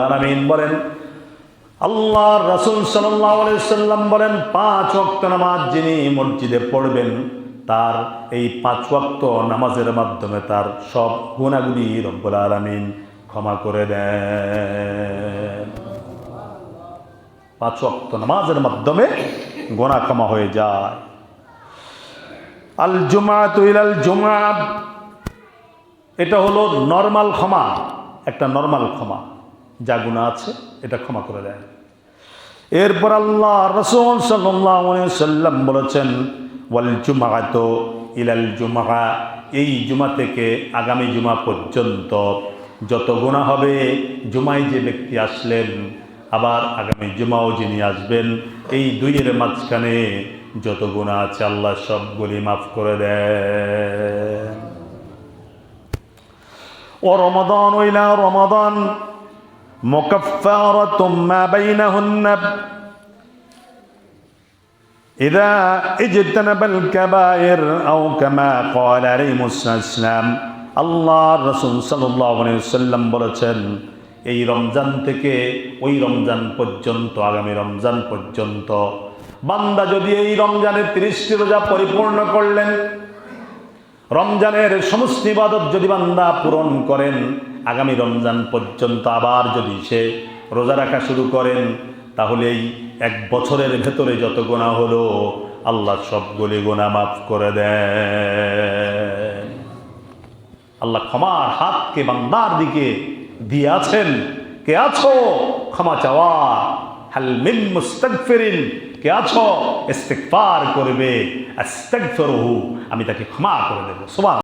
আলামিন বলেন, আল্লাহর রাসূল সাল্লাল্লাহু আলাইহি ওয়াসাল্লাম বলেন, 5 ওয়াক্ত নামাজ যিনি মসজিদে পড়বেন তার এই 5 ওয়াক্ত নামাজের মাধ্যমে তার সব গুনাহগুলি রব্বুল আলামিন ক্ষমা করে দেন। 5 ওয়াক্ত নামাজের মাধ্যমে গুনাহ ক্ষমা হয়ে যায়। আল জুমআতু ইলাল জুমআ, এটা হলো নরমাল ক্ষমা, একটা নরমাল ক্ষমা, যা গুনাহ আছে এটা ক্ষমা করে দেয়। এরপর আল্লাহ রাসূল সাল্লাল্লাহু আলাইহি ওয়াসাল্লাম বলেছেন, ওয়াল জুমআতু ইলাল জুমআ, এই জুমা থেকে আগামী জুমা পর্যন্ত যত গুনাহ হবে, জুমায় যে ব্যক্তি আসলেন আবার আগামী জুমাও যিনি আসবেন, এই দুইয়ের মাঝখানে যত গুনাহ আছে আল্লাহ সবগুলি মাফ করে দেন। ও রমাদান ইলা রমাদান মুকাফফারাতুম মা বাইনাহুন্না ইযা ইজতানাবাল কাবায়ের আও কামা ক্বালা আলাইহিস সালাম। আল্লাহর রাসূল সাল্লাল্লাহু আলাইহি ওয়াসাল্লাম বলেছেন, এই রমজান থেকে ওই রমজান পর্যন্ত, আগামী রমজান পর্যন্ত বান্দা যদি এই রমজানের 30টি রোজা পরিপূর্ণ করলেন, রমজানের সমস্ত ইবাদত যদি বান্দা পূরণ করেন, আগামী রমজান পর্যন্ত আবার যদি সে রোজা রাখা শুরু করেন, তাহলে এই 1 বছরের ভেতরে যত গুনাহ হলো আল্লাহ সবগুলি গুনাহ মাফ করে দেন। আল্লাহ ক্ষমার হাতকে বান্দার দিকে দিয়ে আছেন। কে আছো ক্ষমা চাওয়া? হাল মিন মুস্তাগফিরিন, কে আছো ইস্তিগফার করবে? আস্তাগফিরুহু, আমি তাকে ক্ষমা করে দেব। সুবহান।